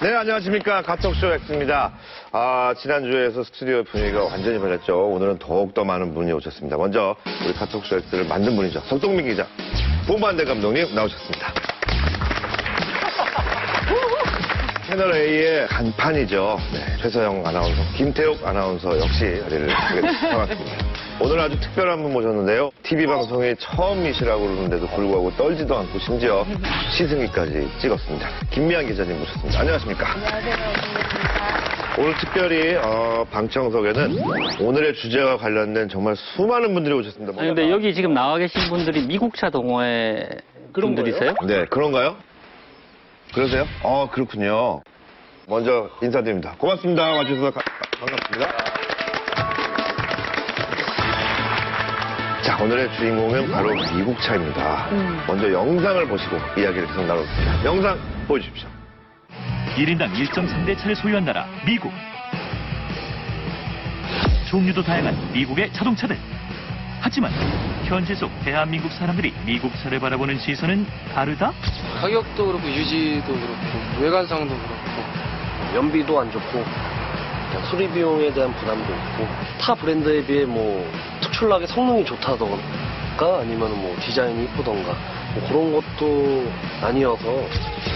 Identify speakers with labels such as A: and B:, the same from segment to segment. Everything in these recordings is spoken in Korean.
A: 네, 안녕하십니까. 가톡쇼 X입니다. 지난주에서 스튜디오 분위기가 완전히 변했죠. 오늘은 더욱더 많은 분이 오셨습니다. 먼저 우리 가톡쇼 X를 만든 분이죠. 석동민 기자, 봉만대 감독님 나오셨습니다. 채널A의 간판이죠. 네, 최서영 아나운서, 김태욱 아나운서 역시 자리를 하게 돼서 반갑습니다. 오늘 아주 특별한 분 모셨는데요. TV방송이 처음이시라고 그러는데도 불구하고 떨지도 않고 심지어 시승기까지 찍었습니다. 김미안 기자님 모셨습니다. 안녕하십니까?
B: 안녕하세요.
A: 오늘 특별히 방청석에는 오늘의 주제와 관련된 정말 수많은 분들이 오셨습니다.
C: 아니, 근데 여기 지금 나와 계신 분들이 미국차 동호회 분들이세요?
A: 네, 그런가요? 그러세요? 그렇군요. 먼저 인사드립니다. 고맙습니다. 와주셔서 반갑습니다. 자, 오늘의 주인공은 바로 미국차입니다. 먼저 영상을 보시고 이야기를 계속 나눠보겠습니다. 영상 보여주십시오.
D: 1인당 1.3대 차를 소유한 나라 미국. 종류도 다양한 미국의 자동차들. 하지만 현실 속 대한민국 사람들이 미국차를 바라보는 시선은 다르다?
E: 가격도 그렇고 유지도 그렇고 외관상도 그렇고
F: 연비도 안 좋고 수리 비용에 대한 부담도 있고 타 브랜드에 비해 뭐 특출나게 성능이 좋다던가 아니면 뭐 디자인이 이쁘던가 뭐 그런 것도 아니어서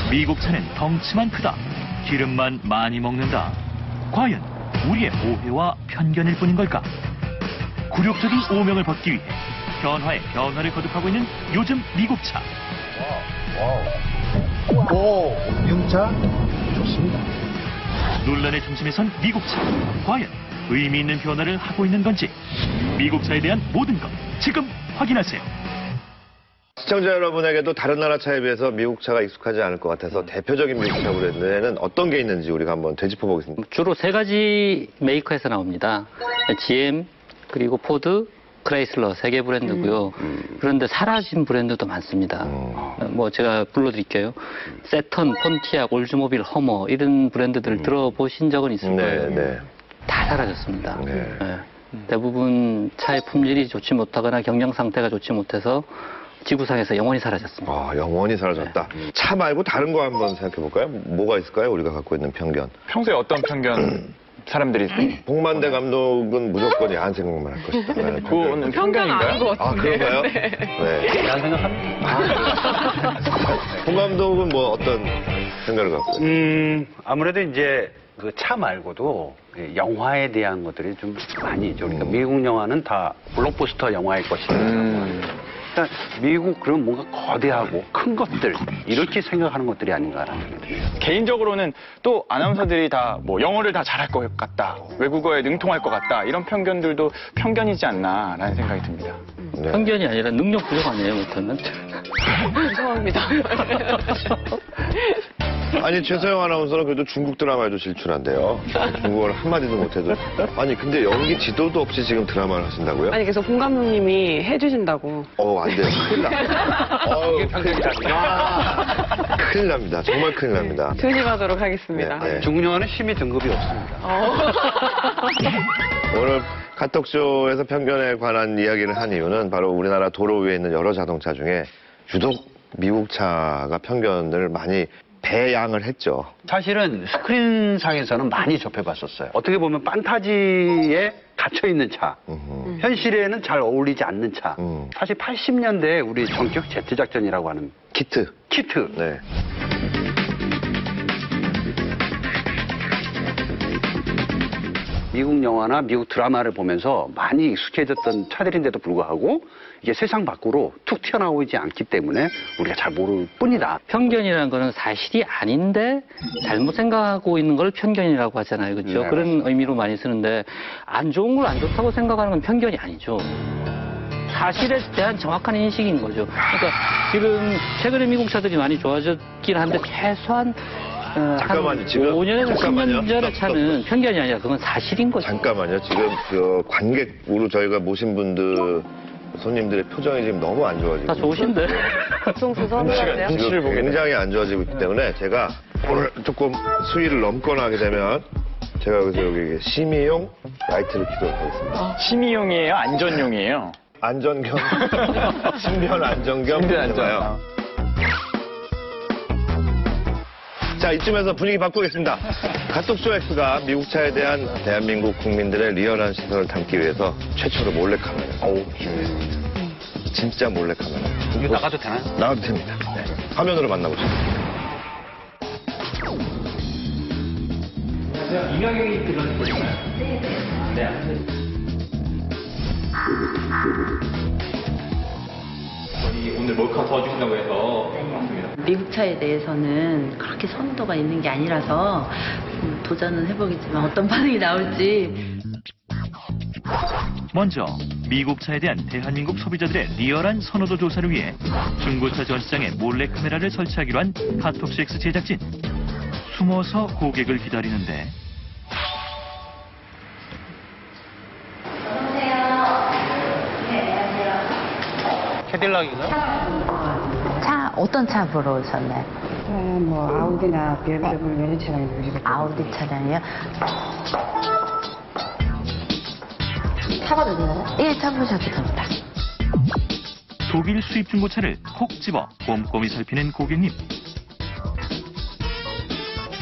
D: 미국 차는 덩치만 크다. 기름만 많이 먹는다. 과연 우리의 오해와 편견일 뿐인 걸까? 굴욕적인 오명을 벗기 위해 변화에 변화를 거듭하고 있는 요즘 미국차.
G: 미국차 좋습니다.
D: 논란의 중심에 선 미국차. 과연 의미 있는 변화를 하고 있는 건지. 미국차에 대한 모든 것 지금 확인하세요.
A: 시청자 여러분에게도 다른 나라 차에 비해서 미국 차가 익숙하지 않을 것 같아서 대표적인 미국 차 브랜드에는 어떤 게 있는지 우리가 한번 되짚어 보겠습니다.
C: 주로 세 가지 메이커에서 나옵니다. GM, 그리고 포드, 크레이슬러 세 개 브랜드고요. 그런데 사라진 브랜드도 많습니다. 뭐 제가 불러드릴게요. 세턴, 폰티악, 올즈모빌, 허머 이런 브랜드들 들어보신 적은 있을 거예요.
A: 네.
C: 다 사라졌습니다.
A: 네.
C: 네. 대부분 차의 품질이 좋지 못하거나 경영 상태가 좋지 못해서 지구상에서 영원히 사라졌습니다.
A: 영원히 사라졌다. 차 말고 다른 거 한번 생각해 볼까요? 뭐가 있을까요? 우리가 갖고 있는 편견.
H: 평소에 어떤 편견 사람들이
A: 봉만대 감독은 무조건 야한 생각만 할 것이다.
H: 그거는
B: 편견 아닌 것 같은데.
A: 그런가요? 네.
F: 야한 생각합니다.
A: 봉 감독은 뭐 어떤 생각을 갖고 있어요?
G: 아무래도 이제 그 차 말고도 영화에 대한 것들이 좀 많이 있죠. 그러니까 미국 영화는 다 블록버스터 영화일 것이다. 일단 미국 그런 뭔가 거대하고 큰 것들 이렇게 생각하는 것들이 아닌가라는 생각이 듭니다.
H: 개인적으로는 또 아나운서들이 다 뭐 영어를 다 잘할 것 같다, 외국어에 능통할 것 같다 이런 편견들도 편견이지 않나라는 생각이 듭니다.
A: 네.
C: 편견이 아니라 능력 부족 아니에요, 못하면?
B: 죄송합니다.
A: 아니, 최서영 아나운서는 그래도 중국 드라마에도 진출한대요. 중국어를 한마디도 못해도. 아니, 근데 연기 지도도 없이 지금 드라마를 하신다고요?
B: 아니, 그래서 봉 감독님이 해주신다고.
A: 안 돼요. 큰일 나. 큰일 납니다. 정말 큰일 납니다.
B: 조심하도록 하겠습니다.
A: 네.
G: 중국 영화는 심의 등급이 없습니다.
A: 오늘 카톡쇼에서 편견에 관한 이야기를 한 이유는 바로 우리나라 도로 위에 있는 여러 자동차 중에 유독 미국 차가 편견을 많이 배양을 했죠.
G: 사실은 스크린상에서는 많이 접해봤었어요. 어떻게 보면 판타지에 갇혀있는 차, 현실에는 잘 어울리지 않는 차. 사실 80년대에 우리 전격 제트작전이라고 하는
A: 키트. 네.
G: 미국 영화나 미국 드라마를 보면서 많이 익숙해졌던 차들인데도 불구하고 이게 세상 밖으로 툭 튀어나오지 않기 때문에 우리가 잘 모를 뿐이다.
C: 편견이라는 거는 사실이 아닌데 잘못 생각하고 있는 걸 편견이라고 하잖아요. 그렇죠?
G: 네,
C: 그런 의미로 많이 쓰는데 안 좋은 걸 안 좋다고 생각하는 건 편견이 아니죠. 사실에 대한 정확한 인식인 거죠. 그러니까 지금 최근에 미국 차들이 많이 좋아졌긴 한데 최소한
A: 잠깐만요. 지금
C: 5년에서
A: 잠깐만요.
C: 10년 전의 차는 편견이 아니라 그건 사실인 거죠.
A: 잠깐만요. 지금 그 관객으로 저희가 모신 분들 손님들의 표정이 지금 너무 안 좋아지고
C: 다 좋으신데.
B: 수성수성하세요?
A: 지금 굉장히 안 좋아지고 있기 때문에 제가 오늘 조금 수위를 넘거나 하게 되면 제가 여기서 여기 심의용 라이트를 켜도록 하겠습니다.
H: 심의용이에요? 안전용이에요?
A: 안전겸 신변 안전겸
H: 신변 안전.
A: 자, 자, 이쯤에서 분위기 바꾸겠습니다. 갓독쇼 X가 미국 차에 대한 대한민국 국민들의 리얼한 시선을 담기 위해서 최초로 몰래카메라. 진짜 몰래카메라.
G: 이거 나가도 되나요?
A: 나가도 됩니다. 네. 화면으로 만나보시죠.
D: 이명형이 들어는 거잖아요. 네. 오늘 몰카 도와주신다고 해서 왔습니다.
I: 미국 차에 대해서는 그렇게 선호도가 있는 게 아니라서 도전은 해보겠지만 어떤 반응이 나올지.
D: 먼저 미국 차에 대한 대한민국 소비자들의 리얼한 선호도 조사를 위해 중고차 전시장에 몰래 카메라를 설치하기로 한 카톡식스 제작진. 숨어서 고객을 기다리는데
G: 캐딜락인가요?
I: 차 어떤 차 보러 오셨나요?
B: 뭐 아우디나 BMW 이런 차량이 보시고
I: 아우디 차량이요?
B: 타봐도 되나요?
I: 예, 타보셔도 됩니다.
D: 독일 수입 중고차를 콕 집어 꼼꼼히 살피는 고객님.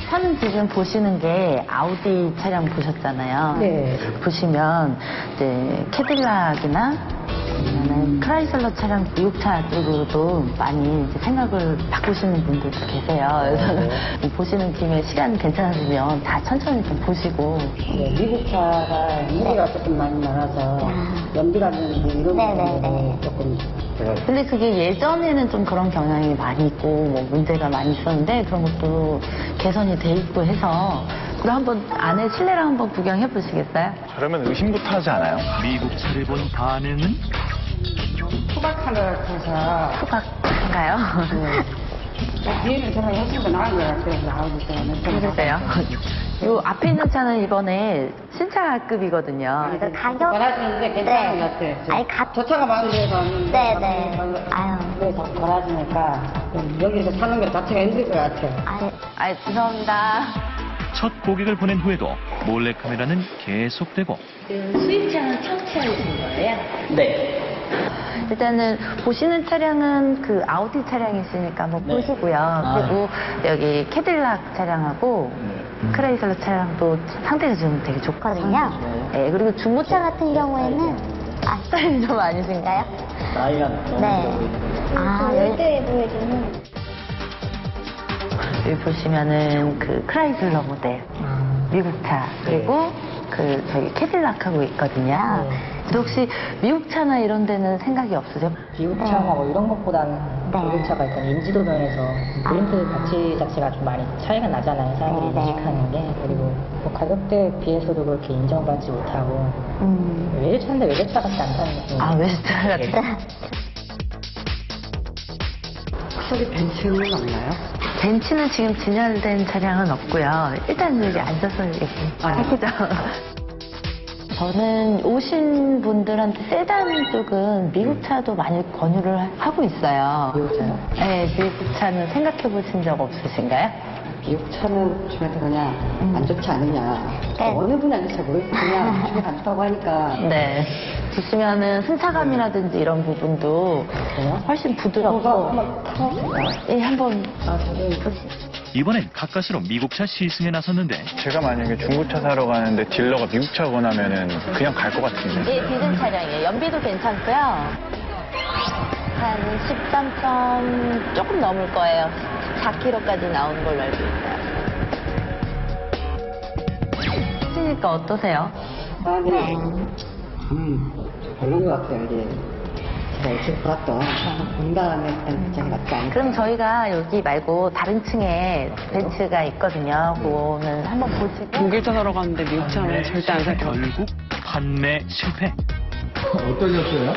I: 선은 지금 보시는 게 아우디 차량 보셨잖아요.
B: 네.
I: 보시면 이제 캐딜락이나 아니면 크라이슬러 차량 미국차 쪽으로도 많이 이제 생각을 바꾸시는 분들도 계세요. 그래서 보시는 김에 시간 괜찮으시면 다 천천히 좀 보시고.
B: 네, 미국 차가 인기가 조금 많이 많아서 연비라든지 이런 부분들이 조금
I: 근데 그게 예전에는 좀 그런 경향이 많이 있고 뭐 문제가 많이 있었는데 그런 것도 개선이 돼 있고 해서 그럼 한번 안에 실내랑 한번 구경해 보시겠어요?
H: 저러면 의심부터 하지 않아요?
D: 미국 차를 본 반응은?
B: 투박하는 차가
I: 투박한가요?
B: 뒤에는 제가 훨씬 더 나은 것 같아요. 아우디 차는.
I: 그러세요? 요 앞에 있는 차는 이번에 신차급이거든요.
J: 가격?
B: 갈아주는데 괜찮은 것 같아요.
J: 아니,
B: 저 차가 마음에 들어서 왔는데
J: 네네. 아유.
B: 네, 자꾸 갈아주니까 여기서 사는 것 자체가 힘들 것 같아요.
I: 죄송합니다.
D: 첫 고객을 보낸 후에도 몰래카메라는 계속되고
I: 수입차는 처음 차이신 거예요?
C: 네.
I: 일단은 보시는 차량은 그 아우디 차량이시니까 한번 보시고요. 그리고 여기 캐딜락 차량하고 크라이슬러 차량도 상태가 좀 되게 좋거든요. 네, 그리고 중고차
J: 같은 경우에는
I: 스타일이 좀 아니신가요?
C: 나이가
J: 네. 아, 열대에 보여주는.
I: 여기 보시면은 그 크라이슬러 모델 미국차 그리고 그 저기 캐딜락하고 있거든요. 근데 혹시 미국차나 이런 데는 생각이 없으세요?
K: 미국차하고 이런 것보다는 미국차가 일단 인지도 면에서 브랜드 가치 자체가 좀 많이 차이가 나잖아요. 사람들이 인식하는 게. 그리고 뭐 가격대에 비해서도 그렇게 인정받지 못하고 외제차인데 외제차 같지 않다는 느낌.
I: 아, 외제차 같은.
B: 혹시 벤츠는 없나요?
I: 벤츠는 지금 진열된 차량은 없고요. 일단 여기 앉아서 얘기하시죠. 저는 오신 분들한테 세단 쪽은 미국 차도 많이 권유를 하고 있어요.
B: 미국 차요?
I: 네, 미국 차는 생각해 보신 적 없으신가요?
B: 미국 차는 저한테 그냥 안 좋지 않느냐. 어느 분이 안 좋지 모르겠어요. 그냥 집에 안 좋다고 하니까.
I: 네. 보시면은 승차감이라든지 이런 부분도 훨씬 부드럽고.
B: 한번 타보실까요?
I: 예, 한번.
D: 이번엔 가까스로 미국차 시승에 나섰는데
H: 제가 만약에 중고차 사러 가는데 딜러가 미국차 원하면은 그냥 갈 것 같은데.
I: 예, 디젤 차량이에요. 연비도 괜찮고요. 한 13점 조금 넘을 거예요. 4km까지 나오는 걸로 알고 있어요. 하시니까 어떠세요?
B: 아, 네. 별로인 것 같아요. 이게 제가 일찍 보았던 본 다음에 입장이 맞지 않을까.
I: 그럼 저희가 여기 말고 다른 층에 벤츠가 있거든요. 그거는 한번 보시고.
B: 독일차 사러 갔는데 미국 차는 절대 안 살 거예요.
D: 결국 판매 실패.
L: 어떠셨어요?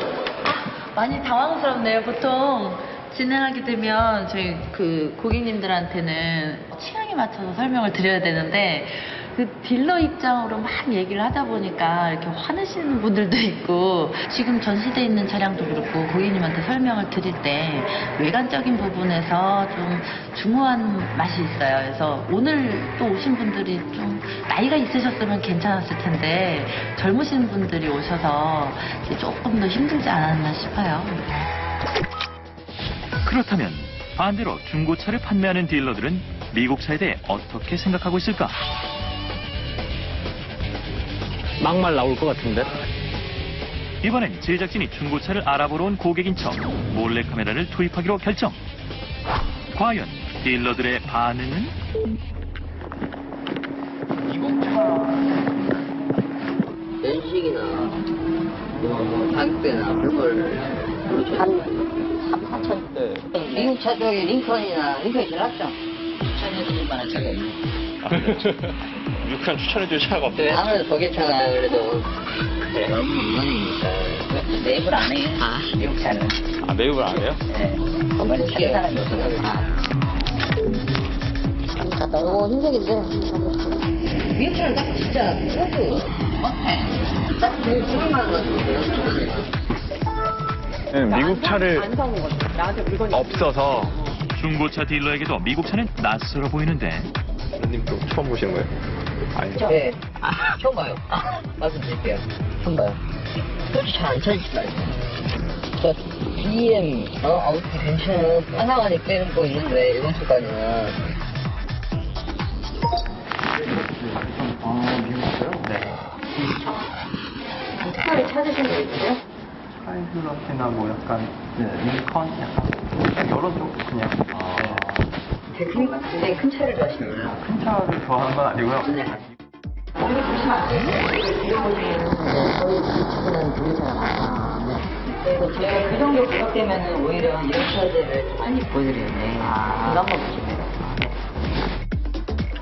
I: 많이 당황스럽네요. 보통 진행하게 되면 저희 그 고객님들한테는 취향에 맞춰서 설명을 드려야 되는데 그 딜러 입장으로 막 얘기를 하다 보니까 이렇게 화내시는 분들도 있고 지금 전시돼 있는 차량도 그렇고 고객님한테 설명을 드릴 때 외관적인 부분에서 좀 중후한 맛이 있어요. 그래서 오늘 또 오신 분들이 좀 나이가 있으셨으면 괜찮았을 텐데 젊으신 분들이 오셔서 조금 더 힘들지 않았나 싶어요.
D: 그렇다면 반대로 중고차를 판매하는 딜러들은 미국 차에 대해 어떻게 생각하고 있을까?
C: 막말 나올 것 같은데?
D: 이번엔 제작진이 중고차를 알아보러 온 고객인 척 몰래카메라를 투입하기로 결정. 과연 딜러들의 반응은?
B: 연식이나 뭐 가격대나 그런 걸 한 3,4천. 미국 차 중에 링컨이 제일 낫죠. 추천해줄 만한 차가 있네.
H: 미국 차는 추천해줄 차가 없어요.
B: 아무래도 독일 차가 그래도 너무 물건이니까 매입을 안 해요. 미국 차는.
H: 아, 매입을 안 해요?
B: 네. 건강히 차게 사람이 없어서. 갔다 오고 흰색인데. 미국 차는 딱 진짜 그것도 딱 그것만 가지고.
H: 미국 차를 없어서.
D: 중고차 딜러에게도 미국 차는 낯설어 보이는데
A: 님 또 처음 보시는 거예요? 아니죠?
B: 네. 처음 봐요. 말씀드릴게요. 처음 봐요. 솔직히 잘 안 찾으실 거예요. 저 BM, 아우디 괜찮은 하나만에 빼는 거 있는데, 이번 주까지는. 미국이요? 네. 특별히 찾으신 거 있어요?
L: 스카이블럭이나 뭐 약간 링컨 약간 여러 쪽 그냥
B: 굉장히 큰 차를 좋아하시는 거예요?
L: 큰 차를 좋아하는 건 아니고요.
B: 네. 거기 보시면 안 돼요? 저희 주부는 분리차가 많아. 그래서 저희가 그 정도 가격대면은 오히려 이런 차들을 좀 많이 보여드리는데, 이거 한번 보시면.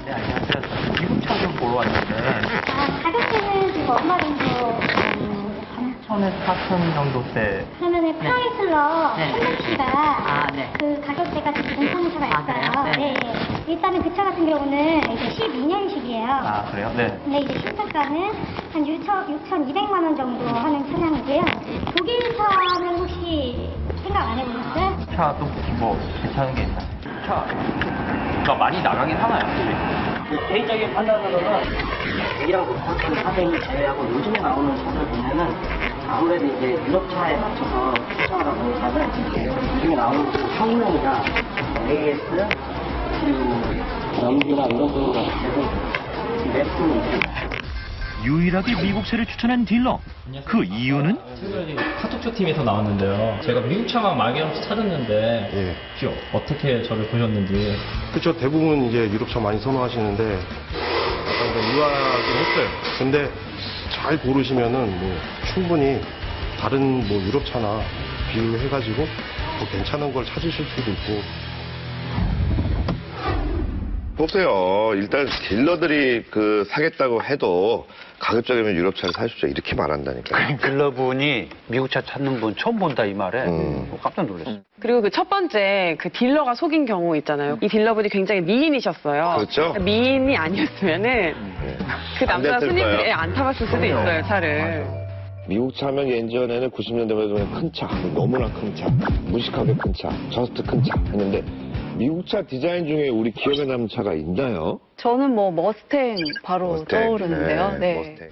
L: 네, 안녕하세요. 미국 차 좀 보러 왔는데
J: 가격대는 지금 얼마 정도?
L: 3천에서 4천 정도대.
J: 그러면은 프라이슬러
B: 네.
J: 헬멧키가
B: 네.
J: 그 가격대가 지금 괜찮은 차가 있어요.
B: 그래요? 네.
J: 일단은 그 차 같은 경우는 이제 12년식이에요.
L: 그래요? 네.
J: 근데 이제 신차가는 한 6,200만 원 정도 하는 차량이고요. 독일차는 혹시 생각 안 해보셨어요?
L: 차도 뭐 괜찮은 게 있나요? 차가 많이 나가긴 하나요?
B: 개인적인 판단으로는 이라고 보통 사정을 제외하고 요즘에 나오는 차들 보면은 아무래도 이제 유럽차에 맞춰서 추천을 하고 차는 요즘에 나오는 성능이나 AS 그리고 연비나 이런 부분과 계속 매품이 있어요.
D: 유일하게 미국 차를 추천한 딜러. 그 이유는?
M: 특별히 카톡쇼 팀에서 나왔는데요. 제가 미국 차만 말없이 찾았는데 혹시 어떻게 저를 보셨는지.
N: 그렇죠. 대부분 이제 유럽차 많이 선호하시는데 약간 좀 의아하긴 했어요. 근데 잘 고르시면은 뭐 충분히 다른 뭐 유럽차나 비교해가지고 더 괜찮은 걸 찾으실 수도 있고.
A: 보세요. 일단 딜러들이 사겠다고 해도 가급적이면 유럽차를 사십시오. 이렇게 말한다니까요.
G: 딜러분이 미국 차 찾는 분 처음 본다 이 말에 깜짝 놀랐어요.
O: 그리고 그 첫 번째 그 딜러가 속인 경우 있잖아요. 이 딜러분이 굉장히 미인이셨어요.
A: 그렇죠.
O: 미인이 아니었으면은 그 남자
A: 안 됐을
O: 손님들이
A: 거예요.
O: 안 타봤을 수도 있어요, 차를.
A: 미국 차면 예전에는 90년대부터 큰 차, 너무나 큰 차, 무식하게 큰 차, 저스트 큰 차 했는데 미국 차 디자인 중에 우리 기억에 남는 차가 있나요?
O: 저는 뭐 머스탱 바로 떠오르는데요. 네.
A: 머스탱.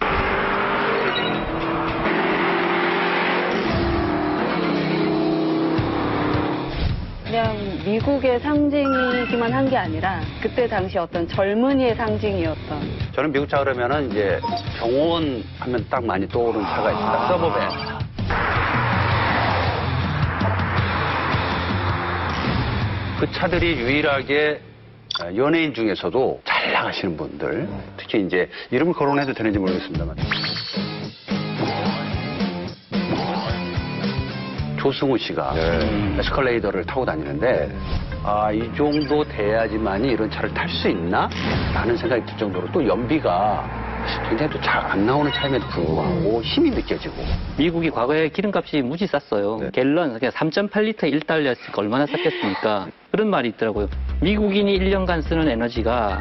O: 그냥 미국의 상징이기만 한 게 아니라 그때 당시 어떤 젊은이의 상징이었던.
G: 저는 미국 차 그러면은 이제 경호원 하면 딱 많이 떠오르는 차가 있습니다. 서버밴. 그 차들이 유일하게 연예인 중에서도 잘 나가시는 분들, 특히 이제 이름을 거론해도 되는지 모르겠습니다만 조승우 씨가 에스컬레이더를 타고 다니는데 이 정도 돼야지만이 이런 차를 탈 수 있나? 라는 생각이 들 정도로 또 연비가 굉장히 또 잘 안 나오는 차임에도 불구하고 힘이 느껴지고.
C: 미국이 과거에 기름값이 무지 쌌어요. 갤런, 그냥 3.8리터 1달러였으니까 얼마나 쌌겠습니까? 그런 말이 있더라고요. 미국인이 1년간 쓰는 에너지가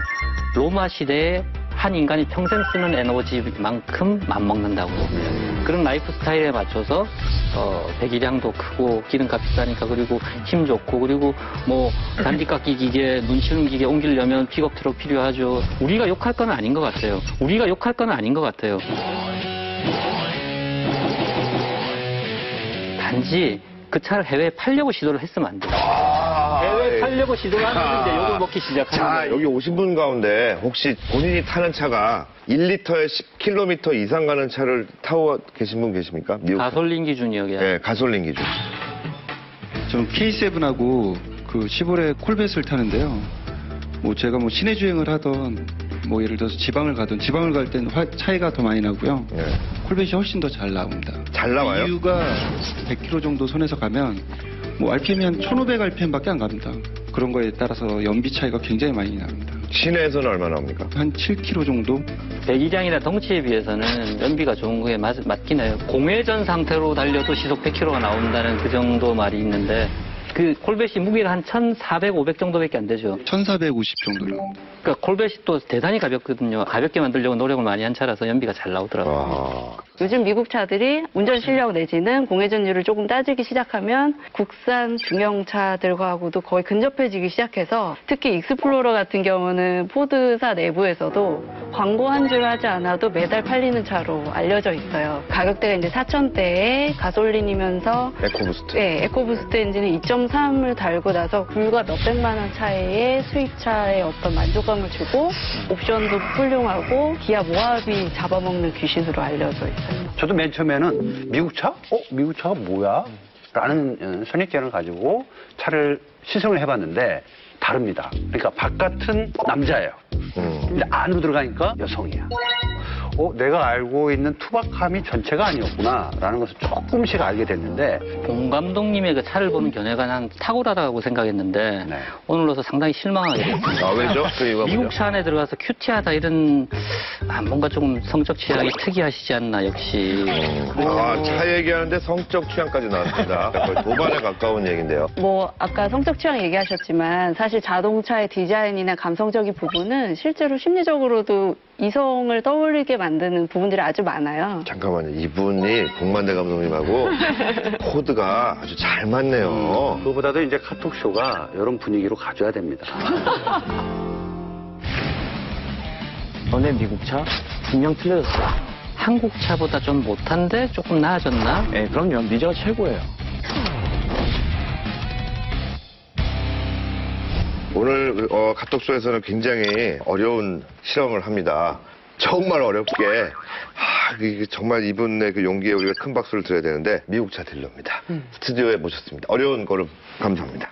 C: 로마 시대에 한 인간이 평생 쓰는 에너지만큼 맞먹는다고. 그런 라이프 스타일에 맞춰서 배기량도 크고 기름값 비싸니까 그리고 힘 좋고 그리고 뭐 단디 깎기 기계, 눈 치우는 기계 옮기려면 픽업 트럭 필요하죠. 우리가 욕할 건 아닌 것 같아요. 우리가 욕할 건 아닌 것 같아요. 단지 그 차를 해외에 팔려고 시도를 했으면 안 돼요.
A: 해외
C: 하려고 시도를 하는데 욕을 먹기 시작하는
A: 자,
C: 거예요.
A: 여기 오신 분 가운데 혹시 본인이 타는 차가 1리터에 10km 이상 가는 차를 타고 계신 분 계십니까? 미국 차.
C: 가솔린 기준이요, 그냥.
A: 네, 가솔린 기준.
P: 저는 K7하고 그 시보레 콜벳을 타는데요. 뭐 제가 뭐 시내 주행을 하던 뭐 예를 들어서 지방을 가던 지방을 갈 때는 차이가 더 많이 나고요.
A: 네.
P: 콜벳이 훨씬 더 잘 나옵니다.
A: 잘 나와요?
P: 이유가 100km 정도 선에서 가면 뭐 RPM이 한 1500rpm밖에 안 갑니다. 그런 거에 따라서 연비 차이가 굉장히 많이 납니다.
A: 시내에서는 얼마나 옵니까?
P: 한 7km 정도?
C: 배기량이나 덩치에 비해서는 연비가 좋은 거에 맞긴 해요. 공회전 상태로 달려도 시속 100km가 나온다는 그 정도 말이 있는데 그 콜벳이 무게가 한 1,400, 500 정도밖에 안 되죠.
P: 1450 정도 나옵니다.
C: 그러니까 콜벳이 또 대단히 가볍거든요. 가볍게 만들려고 노력을 많이 한 차라서 연비가 잘 나오더라고요.
O: 요즘 미국 차들이 운전 실력 내지는 공회전율을 조금 따지기 시작하면 국산 중형차들과도 거의 근접해지기 시작해서 특히 익스플로러 같은 경우는 포드사 내부에서도 광고 한 줄 하지 않아도 매달 팔리는 차로 알려져 있어요. 가격대가 이제 4,000대에 가솔린이면서
A: 에코부스트.
O: 네, 에코부스트 엔진은 2.3을 달고 나서 불과 몇백만 원 차이의 수입차의 어떤 만족감을 주고 옵션도 훌륭하고 기아 모하비 잡아먹는 귀신으로 알려져 있어요.
G: 저도 맨 처음에는 미국 차? 미국 차가 뭐야? 라는 선입견을 가지고 차를 시승을 해봤는데 다릅니다. 그러니까 바깥은 남자예요. 근데 안으로 들어가니까 여성이야. 내가 알고 있는 투박함이 전체가 아니었구나 라는 것을 조금씩 알게 됐는데
C: 봉 감독님의 그 차를 보는 견해가 난 탁월하다고 생각했는데 오늘로서 상당히 실망하게 됐습니다.
A: 아, 왜죠? 그 이유가
C: 미국
A: 뭐죠?
C: 차 안에 들어가서 큐티하다 이런 뭔가 조금 성적 취향이 특이하시지 않나 역시.
A: 차 얘기하는데 성적 취향까지 나왔습니다. 거의 도발에 가까운 얘기인데요.
O: 뭐 아까 성적 취향 얘기하셨지만 사실 자동차의 디자인이나 감성적인 부분은 실제로 심리적으로도 이성을 떠올리게 만드는 부분들이 아주 많아요.
A: 잠깐만요. 이분이 봉만대 감독님하고 코드가 아주 잘 맞네요.
G: 그거보다도 이제 카톡쇼가 이런 분위기로 가져야 됩니다.
C: 너네 미국 차 분명 틀려졌어. 한국 차보다 좀 못한데 조금 나아졌나?
H: 네, 그럼요. 미저가 최고예요.
A: 오늘 카톡쇼에서는 굉장히 어려운 실험을 합니다. 정말 어렵게 이게 정말 이분의 그 용기에 우리가 큰 박수를 드려야 되는데 미국 차 딜러입니다. 스튜디오에 모셨습니다. 어려운 거를 감사합니다.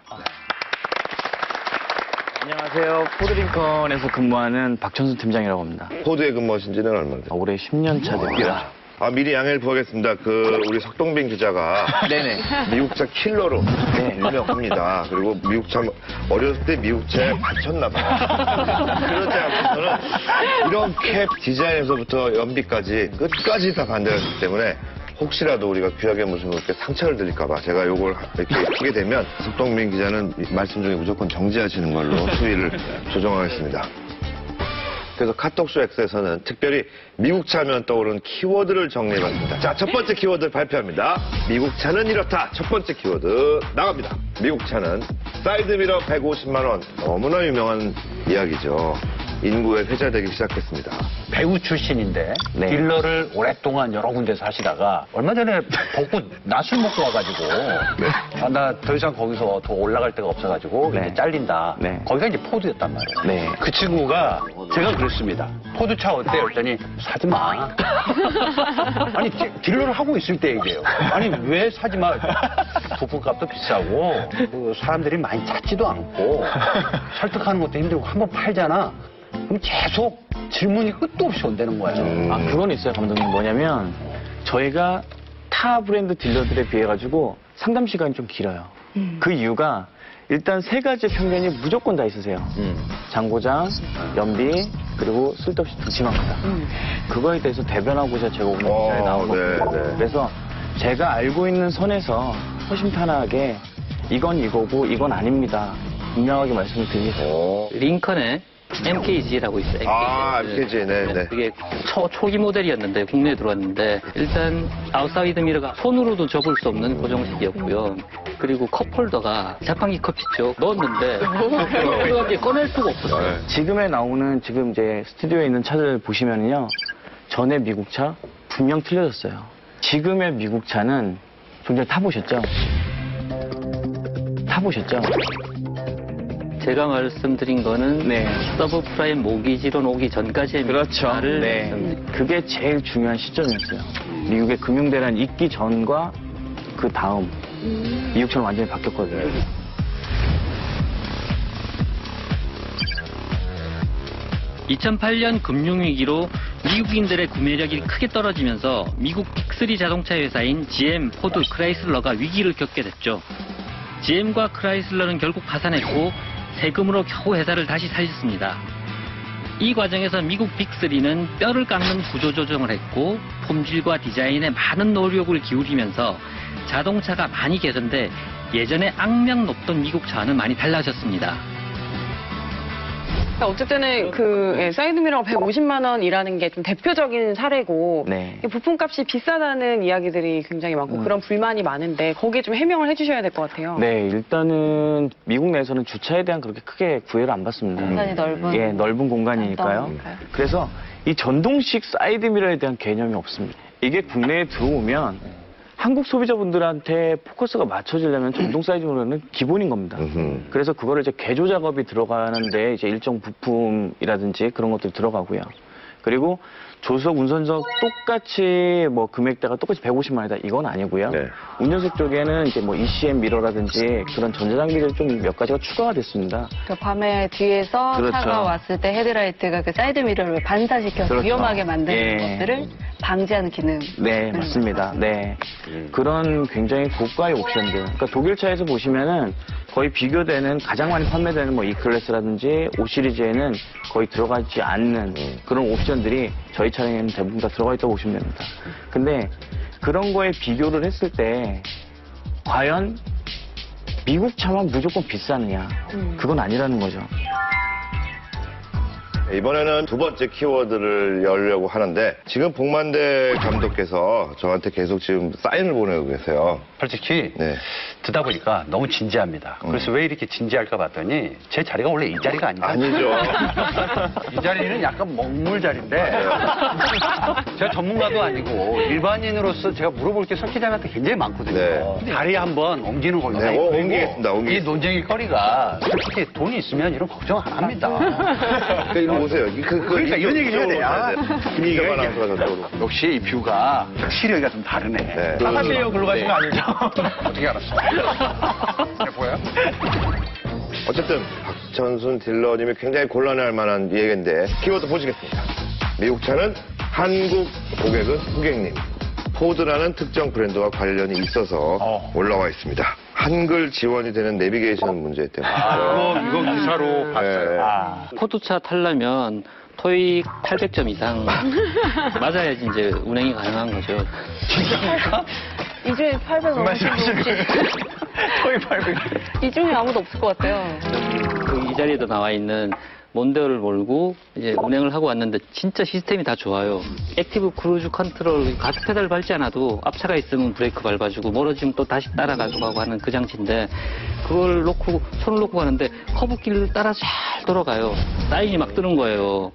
H: 안녕하세요. 포드링컨에서 근무하는 박천순 팀장이라고 합니다.
A: 포드에 근무하신 지는 얼마나 됐어요?
H: 올해 10년 차 됩니다.
A: 미리 양해를 구하겠습니다. 우리 석동빈 기자가
H: 네네.
A: 미국차 킬러로 유명합니다. 그리고 미국차 어렸을 때 미국차에 받쳤나 봐요. 그러지 않고서는 이렇게 디자인에서부터 연비까지 끝까지 다 반대했기 때문에 혹시라도 우리가 귀하게 무슨 이렇게 상처를 드릴까봐 제가 요걸 이렇게 하게 되면 석동빈 기자는 말씀 중에 무조건 정지하시는 걸로 수위를 조정하겠습니다. 그래서 카톡쇼 X에서는 특별히 미국 차면 떠오르는 키워드를 정리해봤습니다. 자, 첫 번째 키워드 발표합니다. 미국 차는 이렇다. 첫 번째 키워드 나갑니다. 미국 차는 사이드미러 150만 원. 너무나 유명한 이야기죠. 인구에 회자되기 시작했습니다.
G: 배우 출신인데 딜러를 오랫동안 여러 군데서 하시다가 얼마 전에 벚꽃 낮술 먹고 와가지고 나 더 이상 거기서 더 올라갈 데가 없어가지고 이제 잘린다. 거기가 이제 포드였단 말이에요. 그 친구가 제가 그랬습니다. 포드 차 어때? 그랬더니 사지 마. 아니 딜러를 하고 있을 때 얘기해요. 아니 왜 사지 마? 부품값도 비싸고 사람들이 많이 찾지도 않고 설득하는 것도 힘들고 한번 팔잖아. 그럼 계속 질문이 끝도 없이 온다는 거예요.
H: 그건 있어요, 감독님. 뭐냐면 저희가 타 브랜드 딜러들에 비해 가지고 상담 시간이 좀 길어요. 그 이유가 일단 세 가지 편견이 무조건 다 있으세요. 장고장, 연비, 그리고 쓸데없이 둥치만 크다. 그거에 대해서 대변하고자 제가 오늘 자리에 나온 거고. 그래서 제가 알고 있는 선에서 허심탄회하게 이건 이거고 이건 아닙니다. 분명하게 말씀을 드리겠습니다.
C: 링컨의 MKG라고 있어요.
A: MKG, 네.
C: 그게 초기 모델이었는데 국내에 들어왔는데 일단 아웃사이드 미러가 손으로도 접을 수 없는 고정식이었고요. 그리고 컵홀더가 자판기 컵이죠. 넣었는데 컵홀더가 꺼낼 수가 없었어요.
H: 지금에 나오는 지금 이제 스튜디오에 있는 차들 보시면요, 전에 미국 차 분명 틀려졌어요. 지금의 미국 차는 좀 전에 타보셨죠?
C: 제가 말씀드린 거는 서브 프라임 모기지론 오기 전까지의
H: 그렇죠.
C: 미국차를
H: 네. 그게 제일 중요한 시점이었어요. 미국의 금융대란 있기 전과 그 다음 미국처럼 완전히 바뀌었거든요.
C: 2008년 금융위기로 미국인들의 구매력이 크게 떨어지면서 미국 빅3 자동차 회사인 GM, 포드, 크라이슬러가 위기를 겪게 됐죠. GM과 크라이슬러는 결국 파산했고 세금으로 겨우 회사를 다시 살렸습니다. 이 과정에서 미국 빅3는 뼈를 깎는 구조조정을 했고 품질과 디자인에 많은 노력을 기울이면서 자동차가 많이 개선돼 예전에 악명 높던 미국 차와는 많이 달라졌습니다.
Q: 어쨌든 사이드미러가 150만 원이라는 게 좀 대표적인 사례고 부품값이 비싸다는 이야기들이 굉장히 많고 그런 불만이 많은데 거기에 좀 해명을 해주셔야 될 것 같아요.
H: 네, 일단은 미국 내에서는 주차에 대한 그렇게 크게 구애를 안 받습니다.
O: 공간이 넓은.
H: 예, 넓은 공간이니까요. 그래서 이 전동식 사이드미러에 대한 개념이 없습니다. 이게 국내에 들어오면 한국 소비자분들한테 포커스가 맞춰지려면 전동 사이드미러는 기본인 겁니다. 그래서 그거를 이제 개조 작업이 들어가는데 이제 일정 부품이라든지 그런 것들이 들어가고요. 그리고 조수석, 운전석 똑같이 뭐 금액대가 똑같이 150만 원이다 이건 아니고요. 운전석 쪽에는 이제 뭐 ECM 미러라든지 그런 전자장비들이 좀 몇 가지가 추가가 됐습니다.
O: 그러니까 밤에 뒤에서
H: 그렇죠.
O: 차가 왔을 때 헤드라이트가 그 사이드 미러를 반사시켜서
H: 그렇죠.
O: 위험하게 만드는 것들을 방지하는 기능.
H: 네, 맞습니다. 네. 그런 굉장히 고가의 옵션들. 그러니까 독일 차에서 보시면은 거의 비교되는 가장 많이 판매되는 뭐 E클래스라든지 5 시리즈에는 거의 들어가지 않는 그런 옵션들이 저희 차량에는 대부분 다 들어가 있다고 보시면 됩니다. 근데 그런 거에 비교를 했을 때 과연 미국 차만 무조건 비싸느냐? 그건 아니라는 거죠.
A: 이번에는 두 번째 키워드를 열려고 하는데 지금 복만대 감독께서 저한테 계속 지금 사인을 보내고 계세요.
G: 솔직히 듣다 보니까 너무 진지합니다. 그래서 왜 이렇게 진지할까 봤더니 제 자리가 원래 이 자리가 아니다.
A: 아니죠.
G: 이 자리는 약간 먹물 자리인데 제가 전문가도 아니고 일반인으로서 제가 물어볼 게 석 기자한테 굉장히 많거든요. 자리 한번 옮기는 걸로.
A: 옮기겠습니다.
G: 이 논쟁의 거리가 솔직히 돈이 있으면 이런 걱정 안 합니다.
A: 그러니까 보세요.
G: 그러니까 이런 얘기 해야 돼요.
A: 김희겸 아나운서가 저쪽으로.
G: 역시 이 뷰가 시력이가 좀 다르네.
H: 사실요 글로 가시면 아니죠.
G: 어떻게 알았어? 보여?
A: 어쨌든 박천순 딜러님이 굉장히 곤란해할 만한 얘기인데 키워드 보시겠습니다. 미국 차는 한국 고객은 고객님. 포드라는 특정 브랜드와 관련이 있어서 올라와 있습니다. 한글 지원이 되는 내비게이션 문제 때문에.
G: 이거 기사로 봤어요.
C: 포드차 타려면 토익 800점 이상 맞아야지 이제 운행이 가능한 거죠.
O: 이 중에 850점.
H: 토익 800.
O: 이 중에 아무도 없을 것 같아요.
C: 이 자리에도 나와 있는 몬데오를 몰고 이제 운행을 하고 왔는데 진짜 시스템이 다 좋아요. 액티브 크루즈 컨트롤 가스 페달 밟지 않아도 앞차가 있으면 브레이크 밟아주고 멀어지면 또 다시 따라가고 하는 그 장치인데 그걸 놓고 손을 놓고 가는데 커브길을 따라 잘 돌아가요. 사인이 막 뜨는 거예요.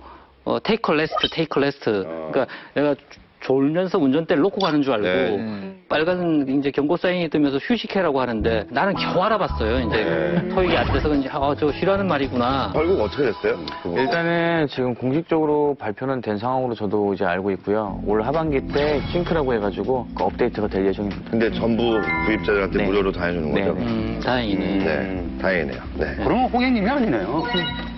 C: 테이크 레스트, 테이크 레스트. 그러니까 내가 졸면서 운전대를 놓고 가는 줄 알고 빨간 이제 경고 사인이 뜨면서 휴식해라고 하는데 나는 겨우 알아봤어요. 이제 토익이 안 돼서 그런지 저 싫어하는 말이구나.
A: 결국 어떻게 됐어요?
H: 일단은 지금 공식적으로 발표는 된 상황으로 저도 이제 알고 있고요. 올 하반기 때 싱크라고 해가지고 그 업데이트가 될 예정입니다.
A: 근데 전부 구입자들한테 무료로 다 해주는 거죠?
C: 다행이네.
A: 네, 다행이네요. 네.
G: 그러면 고객님이 아니네요.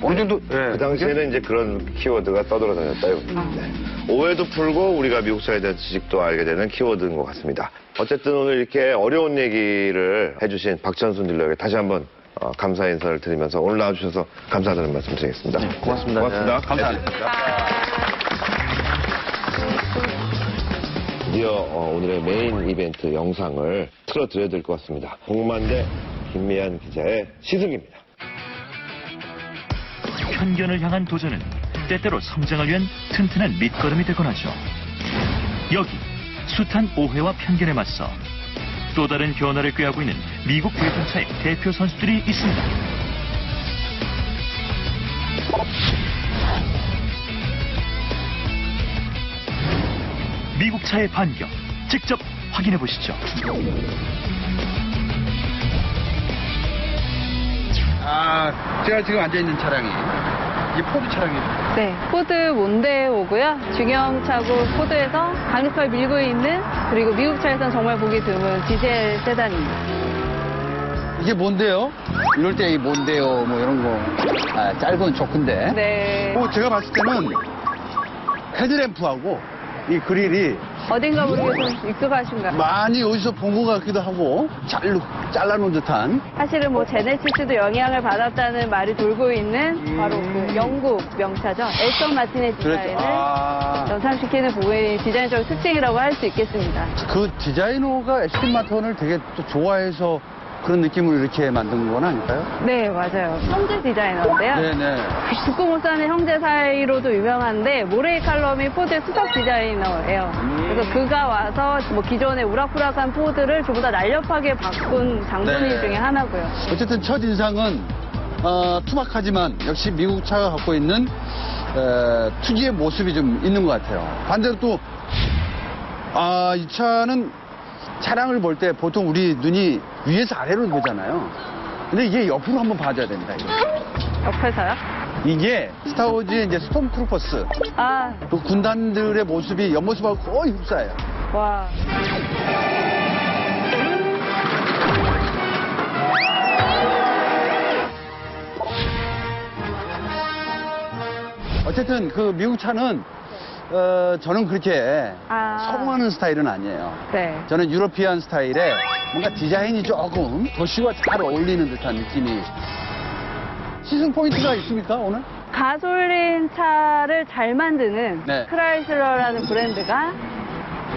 G: 어느 정도
A: 그 당시에는 이제 그런 키워드가 떠돌아다녔다 이겁니다. 오해도 풀고 우리가 미국 차에 대한 지식도 알게 되는 키워드인 것 같습니다. 어쨌든 오늘 이렇게 어려운 얘기를 해주신 박천순 딜러에게 다시 한번 감사 인사를 드리면서 오늘 나와주셔서 감사하다는 말씀 드리겠습니다.
H: 네, 고맙습니다.
A: 고맙습니다.
G: 감사합니다.
A: 드디어 오늘의 메인 이벤트 영상을 틀어드려야 될 것 같습니다. 복만대 김미안 기자의 시승입니다.
D: 편견을 향한 도전은 때때로 성장을 위한 튼튼한 밑거름이 되곤 하죠. 여기 숱한 오해와 편견에 맞서 또 다른 변화를 꾀하고 있는 미국 대중차의 대표 선수들이 있습니다. 미국 차의 반격, 직접 확인해 보시죠.
G: 제가 지금 앉아있는 차량이 이 포드 차량이죠.
O: 네, 포드 몬데오고요. 중형차고 포드에서 강력하게 밀고 있는, 그리고 미국 차에서는 정말 보기 드문 디젤 세단입니다.
R: 이게 뭔데요? 이럴 때 이 뭔데요? 뭐 이런 거. 짧은 조건데.
O: 네.
R: 제가 봤을 때는 헤드램프하고 이 그릴이
O: 어딘가 모르게 좀 익숙하신가요?
R: 많이 어디서 본 것 같기도 하고 잘라놓은 듯한.
O: 사실은 뭐 제네시스도 영향을 받았다는 말이 돌고 있는 바로 그 영국 명차죠. 에스턴 마틴의 디자인을 연상시키는 부분이 디자인적 특징이라고 할 수 있겠습니다.
R: 그 디자이너가 애스턴 마틴을 되게 또 좋아해서 그런 느낌을 이렇게 만든 건 아닐까요?
O: 네, 맞아요. 형제 디자이너인데요.
R: 네네.
O: 죽고 못 사는 형제 사이로도 유명한데 모레이 칼럼이 포드의 수석 디자이너예요. 그래서 그가 와서 뭐 기존의 우락부락한 포드를 조금 더 날렵하게 바꾼 장본인
R: 네.
O: 중에 하나고요.
R: 어쨌든 첫 인상은 투박하지만 역시 미국 차가 갖고 있는 특유의 모습이 좀 있는 것 같아요. 반대로 또 이 차는 차량을 볼 때 보통 우리 눈이 위에서 아래로 보잖아요. 근데 이게 옆으로 한번 봐줘야 됩니다. 이거.
O: 옆에서요?
R: 이게 스타워즈의 이제 스톰트루퍼스. 그 군단들의 모습이 옆모습하고 거의 흡사해요.
O: 와.
R: 어쨌든 그 미국 차는 저는 그렇게 성공하는 스타일은 아니에요.
O: 네.
R: 저는 유러피안 스타일에 뭔가 디자인이 조금 도시와 잘 어울리는 듯한 느낌이. 시승 포인트가 있습니까, 오늘?
O: 가솔린 차를 잘 만드는
R: 네.
O: 크라이슬러라는 브랜드가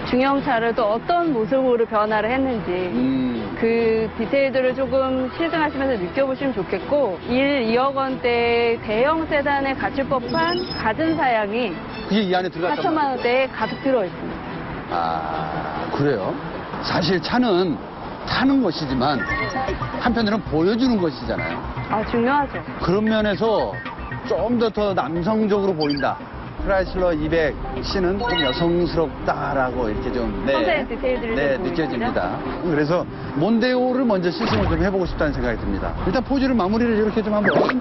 O: 중형차를 또 어떤 모습으로 변화를 했는지 그 디테일들을 조금 시승하시면서 느껴보시면 좋겠고 2억 원대 대형 세단에 갖출 법한 갖은 사양이
R: 그게 이 안에 들어갔단
O: 4천만 원대에 가득 들어있습니다.
R: 그래요? 사실 차는 타는 것이지만 한편으로는 보여주는 것이잖아요.
O: 중요하죠.
R: 그런 면에서 좀 더 남성적으로 보인다. 크라이슬러 200C는 좀 여성스럽다라고 이렇게 좀
O: 섬세한 디테일들이 좀
R: 느껴집니다. 그래서 몬데오를 먼저 시승을 좀 해보고 싶다는 생각이 듭니다. 일단 포즈를 마무리를 이렇게 좀 한번